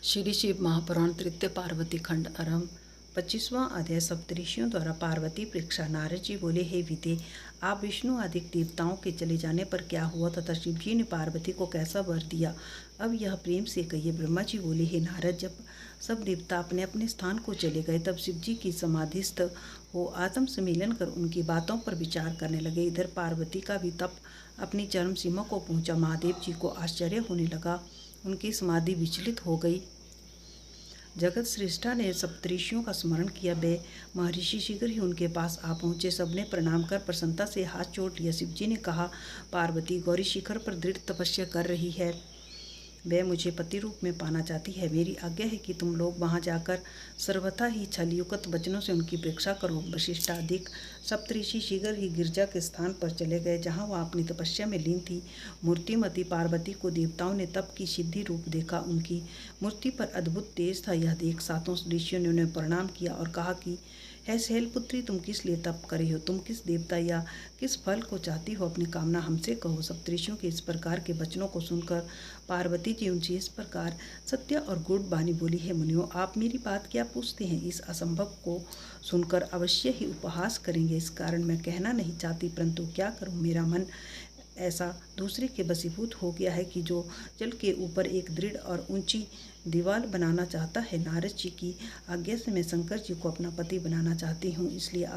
श्री शिव महापुराण तृतीय पार्वती खंड आरंभ 25वां अध्याय। सप्तऋषियों द्वारा पार्वती परीक्षा। नारद जी बोले, हे विदे, आप विष्णु आदि देवताओं के चले जाने पर क्या हुआ तथा शिव जी ने पार्वती को कैसा वर दिया, अब यह प्रेम से कहिए। ब्रह्मा जी बोले, हे नारद, जब सब देवता अपने अपने स्थान को चले गए तब शिव जी की समाधिस्थ हो आत्म सम्मिलन कर उनकी बातों पर विचार करने लगे। इधर पार्वती का भी तप अपनी चरम सीमा को पहुंचा। महादेव जी को आश्चर्य होने लगा, उनकी समाधि विचलित हो गई। जगत श्रेष्ठा ने सप्तऋषियों का स्मरण किया। वे महर्षि शीघ्र ही उनके पास आ पहुंचे। सबने प्रणाम कर प्रसन्नता से हाथ जोड़ लिया। शिव जी ने कहा, पार्वती गौरी शिखर पर दृढ़ तपस्या कर रही है। वह मुझे पति रूप में पाना चाहती है। मेरी आज्ञा है कि तुम लोग वहां जाकर सर्वथा ही छलयुक्त वचनों से उनकी परीक्षा करो। वशिष्ठादिक सप्तऋषि शीघ्र ही गिरजा के स्थान पर चले गए, जहां वह अपनी तपस्या में लीन थी। मूर्तिमती पार्वती को देवताओं ने तप की सिद्धि रूप देखा। उनकी मूर्ति पर अद्भुत तेज था। यह देख सातों ऋषियों ने उन्हें प्रणाम किया और कहा कि है शैलपुत्री, तुम किस लिए तप करे हो? तुम किस देवता या किस फल को चाहती हो? अपनी कामना हमसे कहो। सप्तऋषियों के इस प्रकार के वचनों को सुनकर पार्वती जी उनसे इस प्रकार सत्य और गूढ़ वाणी बोली, है मुनियों, आप मेरी बात क्या पूछते हैं? इस असंभव को सुनकर अवश्य ही उपहास करेंगे। इस कारण मैं कहना नहीं चाहती, परंतु क्या करूं, मेरा मन ऐसा दूसरे के वशीभूत हो गया है कि जो जल के ऊपर एक दृढ़ और ऊंची दीवार बनाना चाहता है। नारद जी की आज्ञा से मैं शंकर जी को अपना पति बनाना चाहती हूँ, इसलिए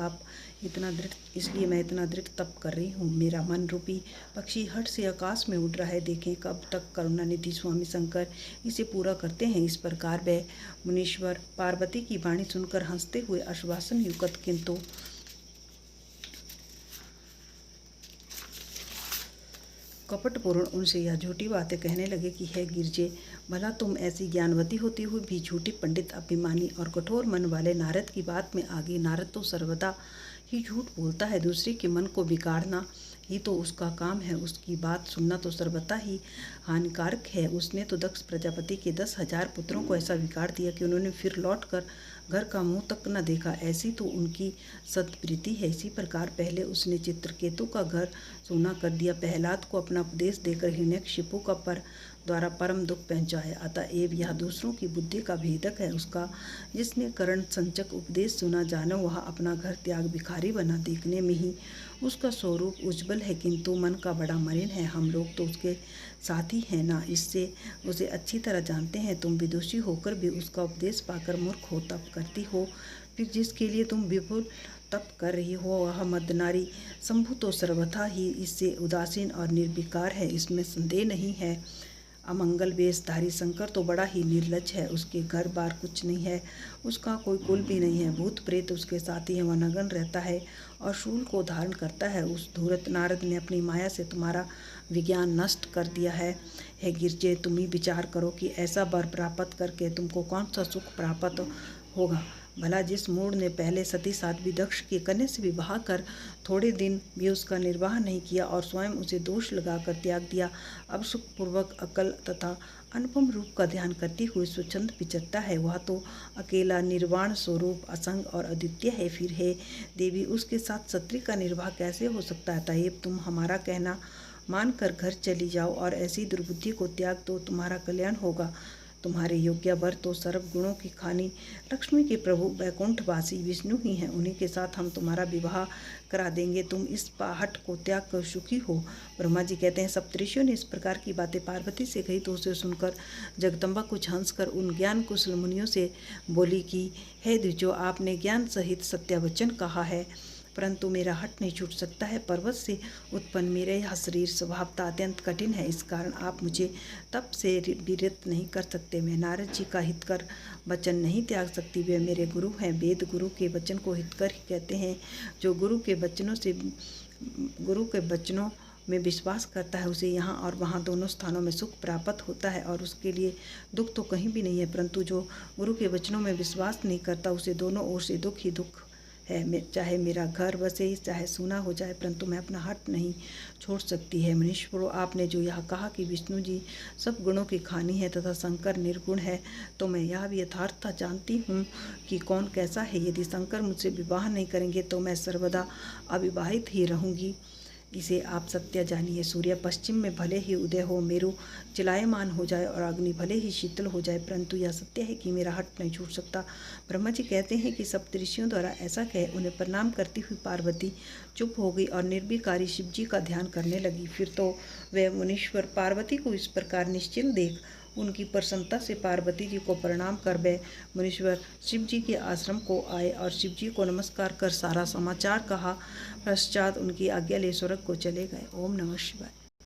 मैं इतना दृढ़ तप कर रही हूँ। मेरा मन रूपी पक्षी हट से आकाश में उड़ रहा है। देखें कब तक करुणानिधि स्वामी शंकर इसे पूरा करते हैं। इस प्रकार वह मुनीश्वर पार्वती की वाणी सुनकर हंसते हुए आश्वासन युक्त किंतु कपटपूर्ण उनसे यह झूठी बातें कहने लगे कि हे गिरजे, भला तुम ऐसी ज्ञानवती होती हुई भी झूठी, पंडित, अभिमानी और कठोर मन वाले नारद की बात में आ गई। नारद तो सर्वदा ही झूठ बोलता है। दूसरे के मन को बिगाड़ना ही तो उसका काम है। उसकी बात सुनना तो सर्वथा ही हानिकारक है। उसने तो दक्ष प्रजापति के 10,000 पुत्रों को ऐसा बिगाड़ दिया कि उन्होंने फिर लौटकर घर का मुंह तक न देखा। ऐसी तो उनकी सद्प्रीति है। इसी प्रकार पहले उसने चित्रकेतु का घर सूना कर दिया। प्रहलाद को अपना उपदेश देकर हिरण्यकशिपु का द्वारा परम दुख पहुंचाया। अतएव यह दूसरों की बुद्धि का भेदक है। उसका जिसने कर्ण संचक उपदेश सुना, जानो वह अपना घर त्याग भिखारी बना। देखने में ही उसका स्वरूप उज्ज्वल है, किंतु मन का बड़ा मलिन है। हम लोग तो उसके साथी हैं ना, इससे उसे अच्छी तरह जानते हैं। तुम विदुषी होकर भी उसका उपदेश पाकर मूर्ख हो तप करती हो। फिर जिसके लिए तुम विपुल तप कर रही हो वह मदनारी शंभु तो सर्वथा ही इससे उदासीन और निर्विकार है, इसमें संदेह नहीं है। अमंगल वेशधारी शंकर तो बड़ा ही निर्लज है। उसके घर बार कुछ नहीं है, उसका कोई कुल भी नहीं है। भूत प्रेत उसके साथी है। वह नग्न रहता है और शूल को धारण करता है। उस धूर्त नारद ने अपनी माया से तुम्हारा विज्ञान नष्ट कर दिया है। हे गिरजे, तुम ही विचार करो कि ऐसा वर प्राप्त करके तुमको कौन सा सुख प्राप्त होगा। भला जिस मूढ़ ने पहले सती साध्वी दक्ष की कन्या से विवाह कर थोड़े दिन भी उसका निर्वाह नहीं किया और स्वयं उसे दोष लगाकर त्याग दिया, अब सुखपूर्वक अकल तथा अनुपम रूप का ध्यान करती हुई स्वच्छंद विचरता है, वह तो अकेला निर्वाण स्वरूप असंग और अद्वितीय है। फिर हे देवी, उसके साथ क्षत्रिय का निर्वाह कैसे हो सकता है? अतएव तुम हमारा कहना मानकर घर चली जाओ और ऐसी दुर्बुद्धि को त्याग दो, तुम्हारा कल्याण होगा। तुम्हारे योग्य वर तो सर्व गुणों की खानी लक्ष्मी के प्रभु वैकुंठवासी विष्णु ही हैं। उन्हीं के साथ हम तुम्हारा विवाह करा देंगे। तुम इस पाहट को त्याग कर सुखी हो। ब्रह्मा जी कहते हैं, सप्तऋषियों ने इस प्रकार की बातें पार्वती से कही तो उसे सुनकर जगदम्बा कुछ हंसकर उन ज्ञान कुशल मुनियों से बोली कि हे द्विजो, आपने ज्ञान सहित सत्यवचन कहा है, परंतु मेरा हट नहीं छूट सकता है। पर्वत से उत्पन्न मेरा यह शरीर स्वभावतः अत्यंत कठिन है, इस कारण आप मुझे तप से विरत नहीं कर सकते। मैं नारद जी का हितकर वचन नहीं त्याग सकती। वे मेरे गुरु हैं। वेद गुरु के वचन को हितकर ही कहते हैं। जो गुरु के वचनों में विश्वास करता है उसे यहाँ और वहाँ दोनों स्थानों में सुख प्राप्त होता है और उसके लिए दुख तो कहीं भी नहीं है। परंतु जो गुरु के वचनों में विश्वास नहीं करता उसे दोनों ओर से दुख ही दुख है। चाहे मेरा घर बसे, चाहे सूना हो जाए, परंतु मैं अपना हट नहीं छोड़ सकती है। मनीश्वरों, आपने जो यह कहा कि विष्णु जी सब गुणों की खानी है तथा शंकर निर्गुण है, तो मैं यह भी यथार्थता जानती हूँ कि कौन कैसा है। यदि शंकर मुझसे विवाह नहीं करेंगे तो मैं सर्वदा अविवाहित ही रहूँगी। इसे आप सत्य जानिए। सूर्य पश्चिम में भले ही उदय हो, मेरु जलायमान हो जाए और अग्नि भले ही शीतल हो जाए, परंतु यह सत्य है कि मेरा हट नहीं छूट सकता। ब्रह्मा जी कहते हैं कि सप्तऋषियों द्वारा ऐसा कह उन्हें प्रणाम करती हुई पार्वती चुप हो गई और निर्विकारी शिव जी का ध्यान करने लगी। फिर तो वे मुनीश्वर पार्वती को इस प्रकार निश्चिंत देख उनकी प्रसन्नता से पार्वती जी को प्रणाम कर वे मुनीश्वर शिव जी के आश्रम को आए और शिव जी को नमस्कार कर सारा समाचार कहा पश्चात उनकी आज्ञा ले स्वर्ग को चले गए। ओम नमः शिवाय।